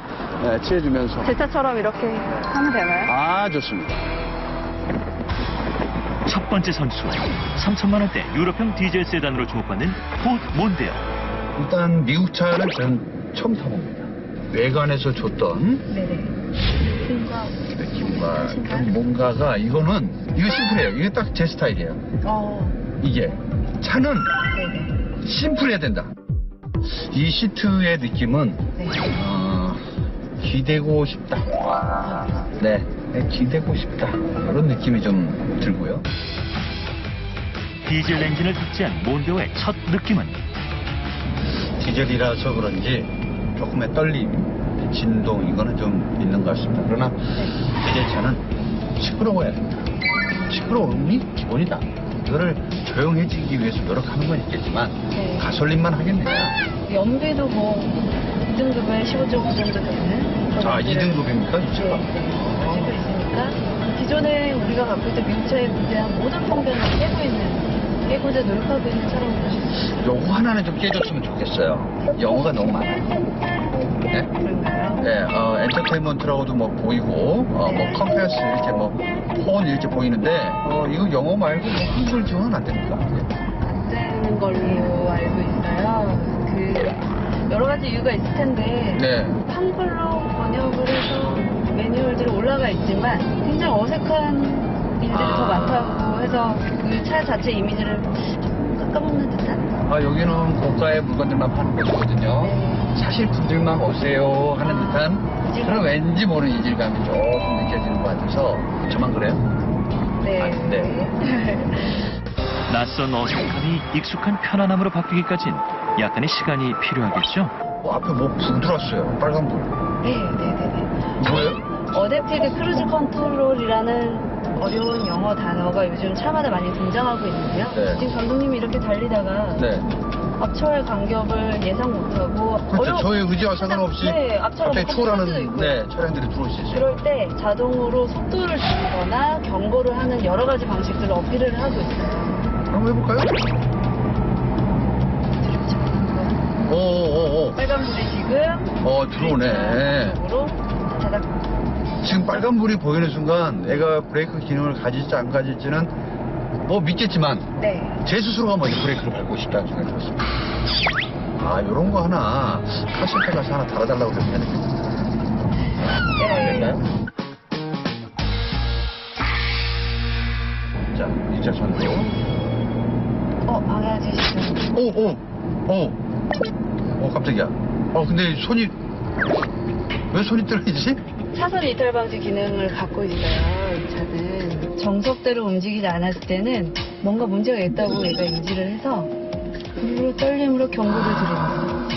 R: 취해주면서.
O: 제 차처럼 이렇게 하면 되나요?
R: 좋습니다.
D: 첫 번째 선수 3천만 원대 유럽형 디젤 세단으로 주목받는 포드 몬데오.
R: 일단 미국 차는 저는 처음 타봅니다. 외관에서 줬던 느낌과 그런 뭔가가 이거 심플해요. 이게 딱 제 스타일이에요. 이게 차는 심플해야 된다. 이 시트의 느낌은 기대고 싶다. 네, 기대고 싶다. 그런 느낌이 좀 들고요.
D: 디젤 엔진을 탑재한 몬데오의 첫 느낌은
R: 디젤이라서 그런지 조금의 떨림, 진동 이거는 좀 있는 것 같습니다. 그러나 디젤차는 시끄러워야 된다. 시끄러움이 기본이다. 이거를 조용해지기 위해서 노력하는 건 있겠지만 가솔린만 하겠느냐.
I: 연비도 뭐 2등급에 15.9 정도 되는
R: 2등급입니까? 이 차가?
I: 가지고 있으니까 기존에 우리가 갖고 있던 미국차에 대한 모든 편견을 깨고자 노력하고 있는 차량을 보시죠.
R: 요거 하나는 좀 깨줬으면 좋겠어요. 영어가 너무 많아요. 네? 네, 엔터테인먼트라고도 뭐 보이고, 뭐 컴패스 이렇게 폰 이렇게 보이는데, 이거 영어 말고 한글 지원은 안 됩니까?
I: 안 되는 걸로 알고 있어요. 여러 가지 이유가 있을 텐데, 한글로 번역을 해서 매뉴얼들이 올라가 있지만, 굉장히 어색한 일들이 더 많다고 해서 그 차 자체 이미지를 조금 깎아먹는 듯한?
R: 여기는 고가의 물건들만 파는 곳이거든요. 사실 분들만 오세요 하는 듯한 그런 왠지 모르는 이질감이 조금 느껴지는 것 같아서 저만 그래요?
I: 네.
D: 낯선 어색함이 익숙한 편안함으로 바뀌기까진 약간의 시간이 필요하겠죠?
R: 앞에 뭐 불 들어왔어요. 빨간 불.
I: 네.
R: 뭐예요?
I: 어댑티드 크루즈 컨트롤이라는 어려운 영어 단어가 요즘 차마다 많이 등장하고 있는데요. 지금 감독님이 이렇게 달리다가 앞차와의 간격을 예상 못하고
R: 그렇죠. 저의 의지와 상관없이 갑자기 추월하는 차량들이 들어올 수 있어요.
I: 그럴 때 자동으로 속도를 줄이거나 경고를 하는 여러 가지 방식들을 어필을 하고 있어요.
R: 한번 해볼까요?
O: 빨간불이 지금
R: 들어오네.
O: 으로 자작.
R: 지금 빨간불이 보이는 순간 애가 브레이크 기능을 가질지 안 가질지는 뭐 믿겠지만
O: 네.
R: 제 스스로가 먼저 브레이크를 밟고 싶다는 생각이 들었습니다. 요런 거 하나 카센터 가서 하나 달아달라고 그러면 해야 되겠다. 될까요? 자, 2차 선으로.
O: 방향 지시죠.
R: 깜짝이야. 근데 왜 손이 떨어지지?
O: 차선 이탈 방지 기능을 갖고 있어요. 이 차는 정석대로 움직이지 않았을 때는 뭔가 문제가 있다고 얘가 인지를 해서 일부러 떨림으로 경고를 드립니다.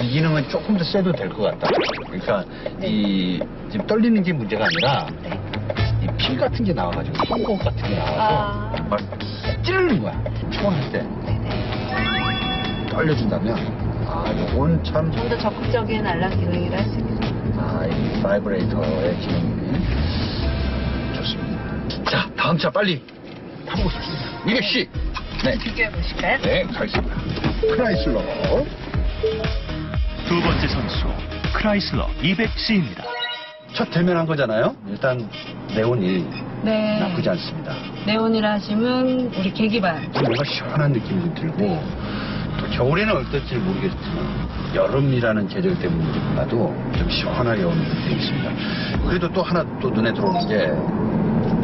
R: 이 기능은 조금 더 세도 될 것 같다. 그러니까 지금 떨리는 게 문제가 아니라 이 필 같은 게 나와가지고 펑고 같은 게 나와서 막 찌르는 거야. 초원할 때 떨려준다면 요건 참
O: 좀 더 적극적인 알람 기능이라 할 수 있습니다.
R: 이 바이브레이터의 기능이 좋습니다. 자, 다음 차 빨리 타보고 싶습니다. 200C. 네.
O: 비교해 보실까요?
R: 네, 가겠습니다. 크라이슬러.
D: 두 번째 선수 크라이슬러 200C입니다.
R: 첫 대면한 거잖아요. 일단 네온이
O: 네.
R: 나쁘지 않습니다.
O: 네온이라 하시면 우리 계기반.
R: 뭔가 시원한 느낌이 좀 들고 또 겨울에는 어떨지 모르겠지만 여름이라는 계절 때문인지 몰라도 좀 시원하게 오는 느낌이 있습니다. 그래도 또 하나 또 눈에 들어오는 게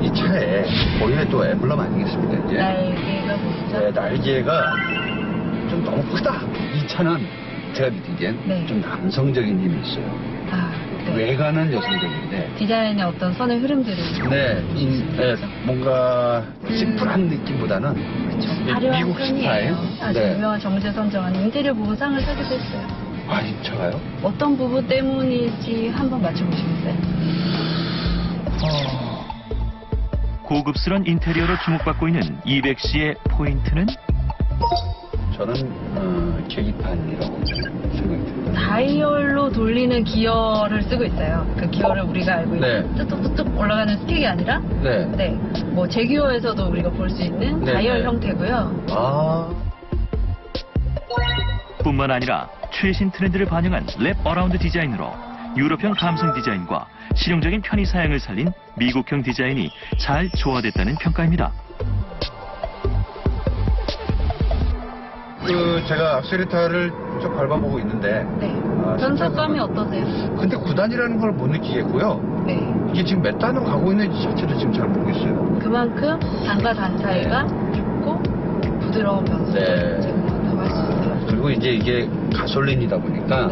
R: 이 차에 보이는 또 엠블럼 아니겠습니까? 이제
O: 날개가 보이죠?
R: 네, 날개가 좀 너무 크다. 이 차는 제가 느끼기엔 좀 남성적인 힘이 있어요. 외관은 여성적인데
O: 디자인의 어떤 선의 흐름들을
R: 뭔가 심플한 느낌보다는 미국 스타일.
O: 아주 유명한 정재선 정한 인테리어 부분 상을 타기도 했어요.
R: 진짜요?
O: 어떤 부분 때문일지 한번 맞춰보시겠어요?
D: 고급스런 인테리어로 주목받고 있는 200C의 포인트는?
R: 저는 계기판이라고 생각이 듭니다.
O: 다이얼로 돌리는 기어를 쓰고 있어요. 그 기어를 우리가 알고 있는 뚝뚝뚝뚝 올라가는 스틱이 아니라 뭐 제기어에서도 우리가 볼 수 있는 다이얼 형태고요.
D: 뿐만 아니라 최신 트렌드를 반영한 랩 어라운드 디자인으로 유럽형 감성 디자인과 실용적인 편의 사양을 살린 미국형 디자인이 잘 조화됐다는 평가입니다.
R: 제가 악셀레터를 쭉 밟아보고 있는데
O: 전속감이 어떠세요?
R: 근데 9단이라는 걸 못 느끼겠고요. 이게 지금 몇 단을 가고 있는지 자체도 지금 잘 모르겠어요.
O: 그만큼 단가 단 차이가 있고 부드러운 변속을 제공한다고 할 수 있어요.
R: 그리고 이제 이게 가솔린이다 보니까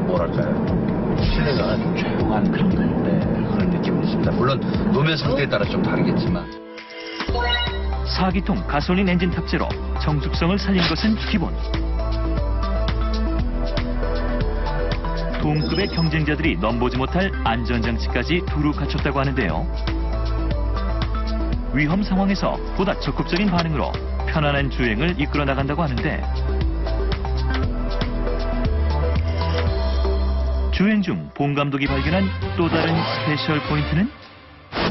R: 뭐랄까요? 실내가 좀 조용한 그런 느낌이 있습니다. 물론 노면 상태에 따라 좀 다르겠지만
D: 4기통 가솔린 엔진 탑재로 정숙성을 살린 것은 기본. 동급의 경쟁자들이 넘보지 못할 안전장치까지 두루 갖췄다고 하는데요. 위험 상황에서 보다 적극적인 반응으로 편안한 주행을 이끌어 나간다고 하는데 주행 중 본 감독이 발견한 또 다른 스페셜 포인트는?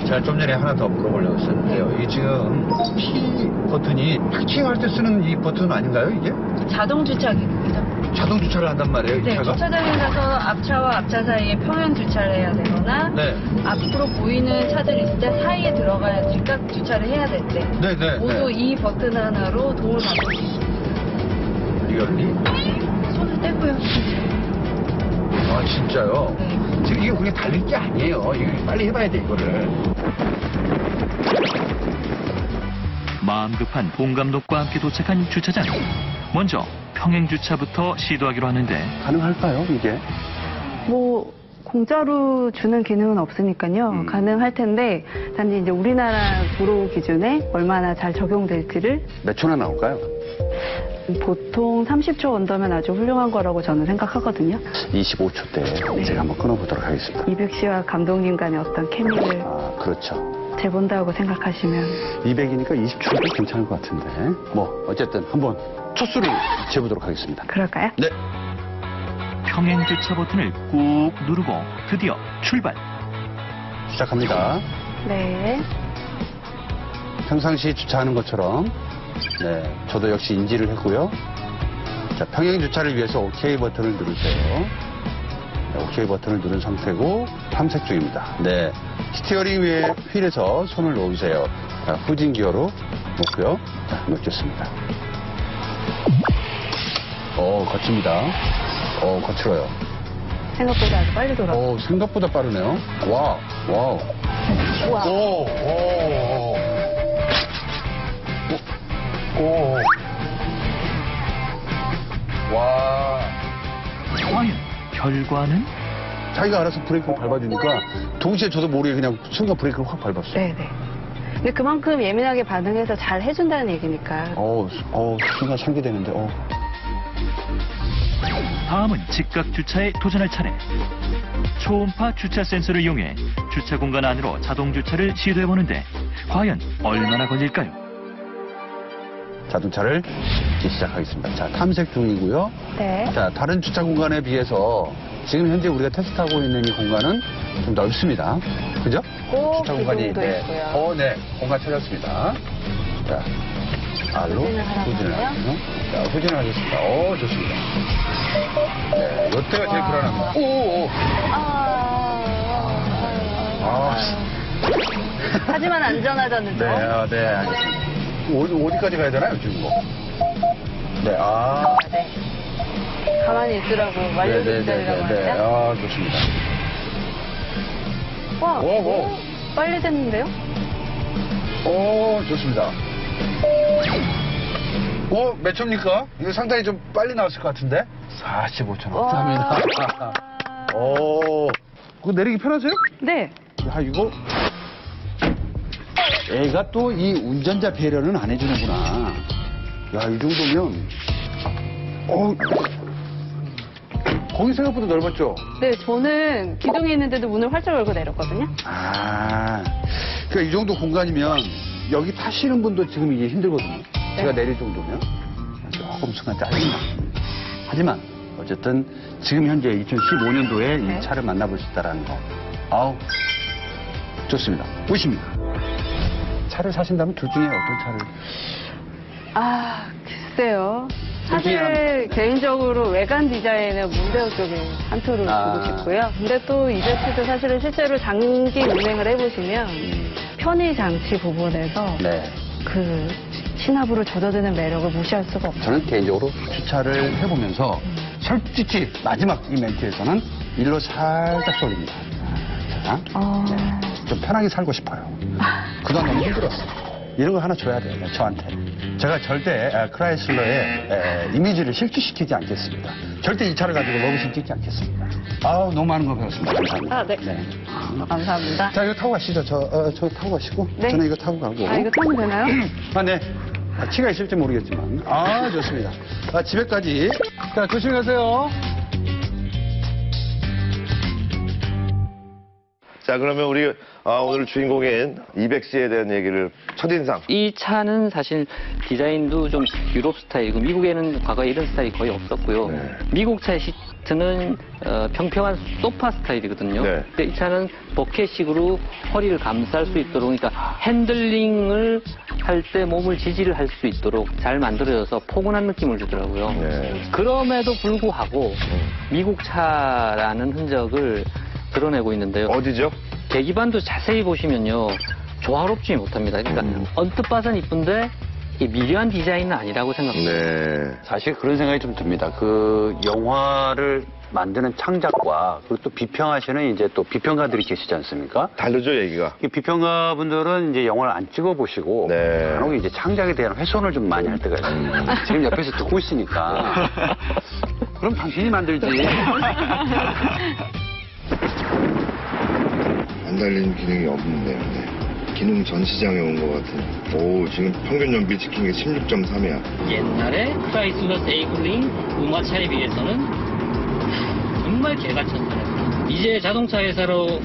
R: 제가 좀 전에 하나 더 물어보려고 했었는데요. 이게 지금 P 버튼이 파킹할 때 쓰는 이 버튼 아닌가요, 이게?
O: 자동 주차 기능이죠.
R: 자동 주차를 한단 말이에요, 이 차가?
O: 주차장에 가서 앞차와 앞차 사이에 평행 주차를 해야 되거나 앞으로 보이는 차들이 있을 때 사이에 들어가야 뒷각 주차를 해야 될 때 모두 이 버튼 하나로 도움을 받을 수 있습니다.
R: 리얼리?
O: 손을 떼고요.
R: 진짜요? 지금 이게 그게 달릴 게 아니에요. 이거 빨리 해봐야 돼, 이거를.
D: 마음 급한 본 감독과 함께 도착한 주차장. 먼저 평행 주차부터 시도하기로 하는데
G: 가능할까요, 이게?
O: 뭐 공짜로 주는 기능은 없으니까요. 가능할 텐데 단지 이제 우리나라 도로 기준에 얼마나 잘 적용될지를
G: 몇 초나 나올까요?
O: 보통 30초 언더면 아주 훌륭한 거라고 저는 생각하거든요.
G: 25초 때 제가 한번 끊어보도록 하겠습니다.
O: 200C와 감독님 간의 어떤 케미를
G: 그렇죠.
O: 재본다고 생각하시면
G: 200이니까 20초도 괜찮을 것 같은데 뭐 어쨌든 한번 첫 수를 재보도록 하겠습니다.
O: 그럴까요?
G: 네.
D: 평행 주차 버튼을 꾹 누르고 드디어 출발.
G: 시작합니다.
O: 네.
G: 평상시 주차하는 것처럼 저도 역시 인지를 했고요.
R: 자, 평행 주차를 위해서 OK 버튼을 누르세요. 네, OK 버튼을 누른 상태고 탐색 중입니다. 네, 스티어링 위에 휠에서 손을 놓으세요. 자, 후진 기어로 놓고요. 자, 놓겠습니다. 거칩니다. 거칠어요.
O: 생각보다 아주 빨리 돌아.
R: 생각보다 빠르네요. 와우.
O: 우와.
R: 와.
D: 과연 결과는?
R: 자기가 알아서 브레이크를 밟아주니까 동시에 저도 모르게 그냥 순간 브레이크를 확 밟았어요.
O: 네네. 근데 그만큼 예민하게 반응해서 잘 해준다는 얘기니까.
R: 순간 상기되는데.
D: 다음은 즉각 주차에 도전할 차례. 초음파 주차 센서를 이용해 주차 공간 안으로 자동 주차를 시도해보는데 과연 얼마나 걸릴까요?
R: 자동차를 이제 시작하겠습니다. 자, 탐색 중이고요.
O: 네.
R: 자, 다른 주차 공간에 비해서 지금 현재 우리가 테스트하고 있는 이 공간은 좀 넓습니다. 그죠? 주차 공간이
O: 있고요.
R: 네, 공간 찾았습니다. 자, R로 후진을 하고요. 자, 후진을 하겠습니다. 좋습니다. 네, 이때가 제일 불안합니다.
O: 하지만 안전하다는 점.
R: 네, 알겠습니다. 어디까지 가야 되나요, 지금? 네,
O: 네. 가만히 있으라고 말려주시라고 하죠?
R: 좋습니다.
O: 와, 빨리 됐는데요?
R: 좋습니다. 몇 초입니까? 이거 상당히 좀 빨리 나왔을 것 같은데? 45초 나왔습니다. 그거 내리기 편하세요?
O: 네.
R: 야, 이거. 애가 또 이 운전자 배려는 안 해주는구나. 야, 이 정도면. 거기 생각보다 넓었죠?
O: 네, 저는 기둥에 있는데도 문을 활짝 열고 내렸거든요.
R: 그러니까 이 정도 공간이면 여기 타시는 분도 지금 이게 힘들거든요. 제가 내릴 정도면. 조금 순간 짜증나. 하지만 어쨌든 지금 현재 2015년도에 이 차를 만나볼 수 있다는 거. 좋습니다. 보십니다. 차를 사신다면 둘 중에 어떤 차를?
O: 글쎄요. 사실 개인적으로 외관 디자인은 몬데오 쪽에 한 표를 주고 싶고요. 근데 또 이 제트도 사실은 실제로 장기 운행을 해보시면 편의 장치 부분에서 그 신압으로 젖어드는 매력을 무시할 수가 없어요.
R: 저는 개인적으로 주차를 해보면서 솔직히 마지막 이 멘트에서는 일로 살짝 쏠립니다. 좀 편하게 살고 싶어요. 그동안 너무 힘들었어요. 이런 거 하나 줘야 돼요, 저한테. 제가 절대 크라이슬러의 이미지를 실추시키지 않겠습니다. 절대 이 차를 가지고 러브신 찍지 않겠습니다. 너무 많은 거 배웠습니다. 감사합니다.
O: 네. 감사합니다.
R: 자, 이거 타고 가시죠. 저 타고 가시고.
O: 네.
R: 저는 이거 타고 가고.
O: 이거 타면 되나요?
R: 네. 키가 있을지 모르겠지만. 좋습니다. 집에까지. 자, 조심히 가세요.
A: 자, 그러면 우리 오늘 주인공인 이백씨에 대한 얘기를 첫인상.
C: 이 차는 사실 디자인도 좀 유럽 스타일이고 미국에는 과거에 이런 스타일이 거의 없었고요. 미국 차의 시트는 평평한 소파 스타일이거든요. 근데 이 차는 버켓식으로 허리를 감쌀 수 있도록, 그러니까 핸들링을 할 때 몸을 지지를 할 수 있도록 잘 만들어져서 포근한 느낌을 주더라고요. 그럼에도 불구하고 미국 차라는 흔적을 드러내고 있는데요.
A: 어디죠?
C: 계기반도 자세히 보시면요. 조화롭지 못합니다. 그러니까 언뜻 봐선 이쁜데 이게 미려한 디자인은 아니라고 생각합니다.
G: 사실 그런 생각이 좀 듭니다. 그 영화를 만드는 창작과 그리고 또 비평하시는 이제 또 비평가들이 계시지 않습니까?
A: 다르죠, 얘기가.
G: 비평가 분들은 이제 영화를 안 찍어보시고 간혹 이제 창작에 대한 훼손을 좀 많이 할 때가 있어요. 지금 옆에서 듣고 있으니까. 그럼 당신이 만들지.
A: 안 달린 기능이 없는데요. 기능 전 시장에 온 것 같은. 지금 평균 연비 찍힌 게 16.3이야.
C: 옛날에 크라이슬러 세이글링 우마차에 비해서는 정말 개가천선했다. 이제 자동차 회사로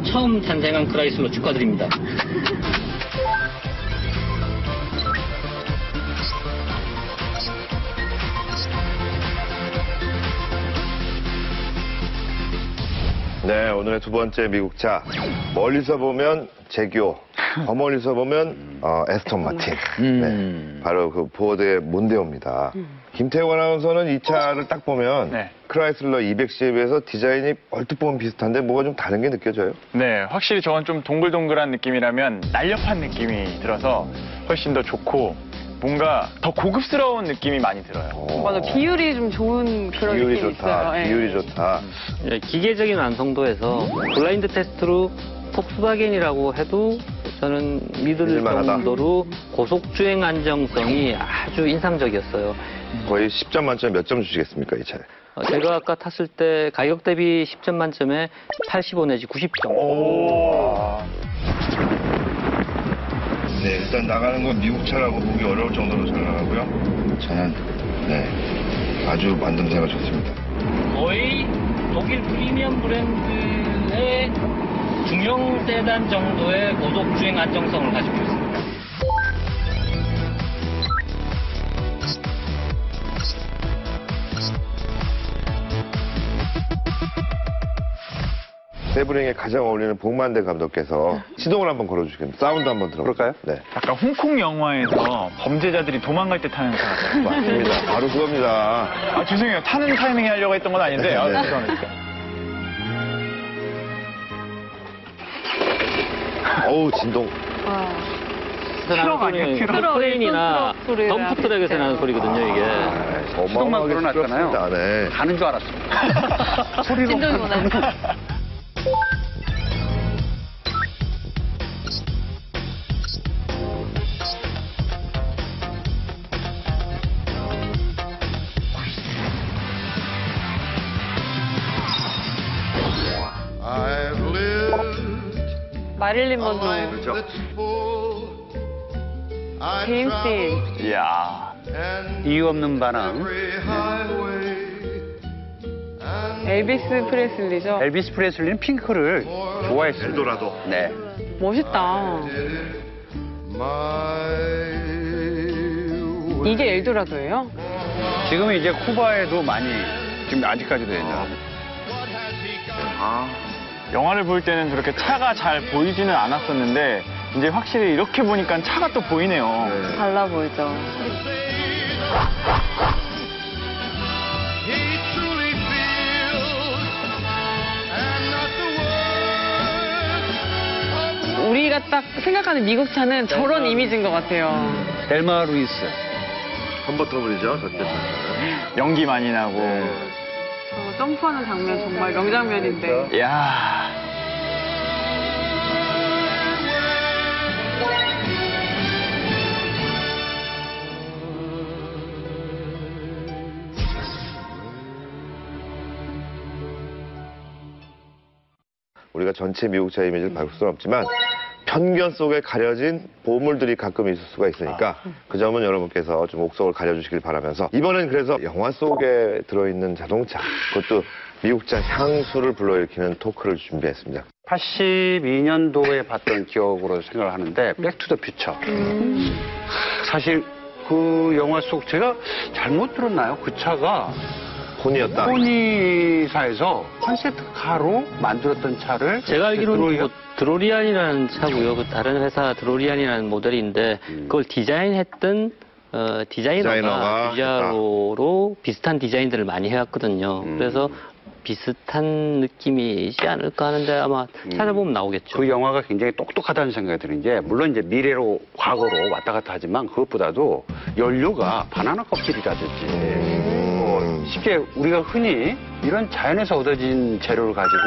C: 처음 탄생한 크라이슬러 축하드립니다.
A: 네, 오늘의 두 번째 미국 차. 멀리서 보면 제규어, 더 멀리서 보면 에스턴 마틴. 바로 그 보드의 몬데오입니다. 김태우 아나운서는 이 차를 딱 보면
S: 네.
A: 크라이슬러 200C에 비해서 디자인이 얼핏 보면 비슷한데 뭐가 좀 다른 게 느껴져요?
S: 네, 확실히 저건 좀 동글동글한 느낌이라면 날렵한 느낌이 들어서 훨씬 더 좋고 뭔가 더 고급스러운 느낌이 많이 들어요.
Q: 맞아, 비율이 좀 좋은 그런
A: 비율이
Q: 느낌이
A: 좋다.
Q: 있어요. 예.
A: 비율이 좋다.
C: 예, 기계적인 완성도에서 블라인드 테스트로 폭스바겐이라고 해도 저는 믿을
A: 믿을만하다.
C: 정도로 고속주행 안정성이 아주 인상적이었어요.
A: 거의 10점 만점에 몇 점 주시겠습니까, 이 차에?
C: 제가 아까 탔을 때 가격 대비 10점 만점에 85 내지 90점.
A: 네, 일단 나가는 건 미국 차라고 보기 어려울 정도로 잘 나가고요. 저는 아주 만듦새가 좋습니다.
C: 거의 독일 프리미엄 브랜드의 중형 세단 정도의 고속주행 안정성을 가지고 있습니다.
A: 세브링에 가장 어울리는 복만대 감독께서 시동을 한번 걸어주시겠습니다. 사운드 한번 들어볼까요? 네.
S: 약간 홍콩 영화에서 범죄자들이 도망갈 때 타는 차 같아요.
A: 맞습니다. 바로 그겁니다.
S: 아, 죄송해요. 타는 타이밍에 하려고 했던 건 아닌데. 아,
A: 네.
S: 죄송합니다.
A: 어우, 진동.
C: 크레인이나 덤프트랙에서 나는 소리거든요, 이게.
G: 시동만 걸어놨잖아요.
A: 네.
G: 가는 줄 알았어. 소리로.
I: 진동이 오나요?
Q: 마릴린 먼로. 제임스 딘.
G: 이야. 이유 없는 반응.
Q: 엘비스 프레슬리죠.
G: 엘비스 프레슬리는 핑크를 좋아했어요.
A: 엘도라도.
G: 네.
Q: 멋있다. 이게 엘도라도예요?
G: 지금 이제 쿠바에도 많이 지금 아직까지도 있는.
S: 영화를 볼 때는 그렇게 차가 잘 보이지는 않았었는데 이제 확실히 이렇게 보니까 차가 또 보이네요.
Q: 달라 보이죠. 우리가 딱 생각하는 미국 차는 저런 이미지인 것 같아요.
G: 델마 루이스.
A: 컨버터블이죠, 저때.
S: 연기 많이 나고.
Q: 저 점프하는 장면 정말 명장면인데.
S: 이야.
A: 우리가 전체 미국차 이미지를 바꿀 수는 없지만 편견 속에 가려진 보물들이 가끔 있을 수가 있으니까 그 점은 여러분께서 좀 옥석을 가려주시길 바라면서 이번엔 그래서 영화 속에 들어있는 자동차 그것도 미국차 향수를 불러일으키는 토크를 준비했습니다.
G: 82년도에 봤던 기억으로 생각을 하는데 백투더 퓨처. 사실 그 영화 속 제가 잘못 들었나요? 그 차가
A: 혼이었다.
G: 혼이사에서 컨셉트 카로 만들었던 차를
C: 제가 알기로는 뭐 드로리안이라는 차고요. 그 다른 회사 드로리안이라는 모델인데 그걸 디자인했던 디자이너가 유자로로 비슷한 디자인들을 많이 해왔거든요. 그래서 비슷한 느낌이지 않을까 하는데 아마 찾아보면 나오겠죠.
G: 그 영화가 굉장히 똑똑하다는 생각이 드는 게 물론 이제 미래로 과거로 왔다 갔다 하지만 그것보다도 연료가 바나나 껍질이라든지 쉽게 우리가 흔히 이런 자연에서 얻어진 재료를 가지고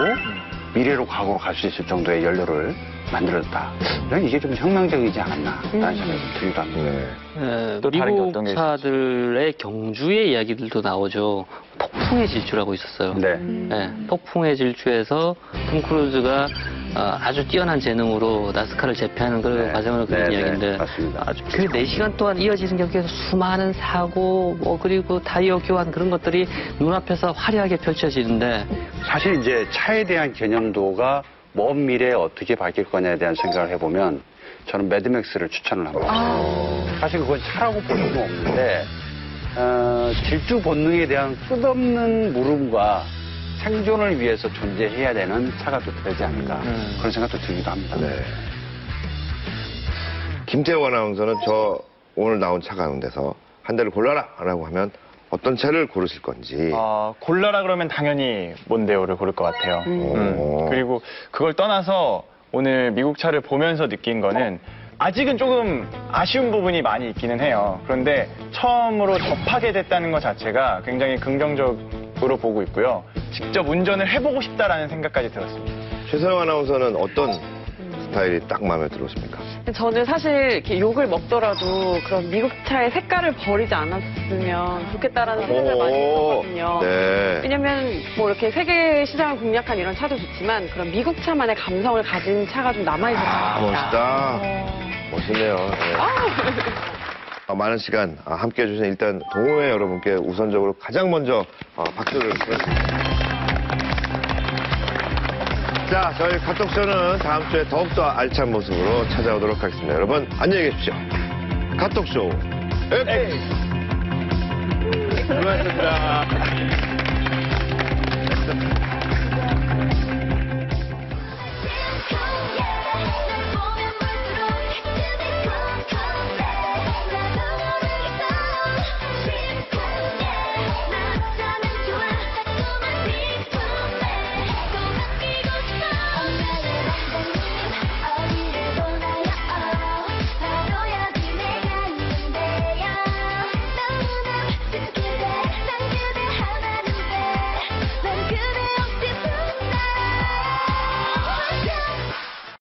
G: 미래로 과거로 갈 수 있을 정도의 연료를 만들었다. 이게 좀 혁명적이지 않았나라는 생각이 좀 들기도 합니다.
C: 또 미국 차들의 경주의 이야기들도 나오죠. 폭풍의 질주라고 있었어요. 네, 폭풍의 질주에서 톰 크루즈가 아주 뛰어난 재능으로 나스카를 제패하는 그런 과정을 그린 이야기인데 아주 그 4시간 동안 이어지는 경기에서 수많은 사고 그리고 타이어 교환 그런 것들이 눈앞에서 화려하게 펼쳐지는데
G: 사실 이제 차에 대한 개념도가 먼 미래에 어떻게 바뀔 거냐에 대한 생각을 해보면 저는 매드맥스를 추천을 합니다. 사실 그건 차라고 볼 수는 없는데 질주 본능에 대한 끝없는 물음과 생존을 위해서 존재해야 되는 차가 또 되지 않을까 그런 생각도 들기도 합니다.
A: 김태우 아나운서는 저 오늘 나온 차 가운데서 한 대를 골라라 라고 하면 어떤 차를 고르실 건지.
S: 골라라 그러면 당연히 몬데오를 고를 것 같아요. 그리고 그걸 떠나서 오늘 미국 차를 보면서 느낀 거는 아직은 조금 아쉬운 부분이 많이 있기는 해요. 그런데 처음으로 접하게 됐다는 것 자체가 굉장히 긍정적으로 보고 있고요. 직접 운전을 해보고 싶다라는 생각까지 들었습니다.
A: 최서영 아나운서는 어떤 스타일이 딱 마음에 들었습니까?
Q: 저는 사실 이렇게 욕을 먹더라도 그런 미국 차의 색깔을 버리지 않았으면 좋겠다라는 생각을 많이 했거든요.
A: 네.
Q: 왜냐면 뭐 이렇게 세계 시장을 공략한 이런 차도 좋지만 그런 미국 차만의 감성을 가진 차가 좀 남아있을 것 같아요.
A: 멋있다. 멋있네요. 네. 많은 시간 함께 해주신 일단 동호회 여러분께 우선적으로 가장 먼저 박수를 드리겠습니다. 자, 저희 카톡쇼는 다음 주에 더욱더 알찬 모습으로 찾아오도록 하겠습니다. 여러분, 안녕히 계십시오. 카톡쇼 X! 수고하셨습니다.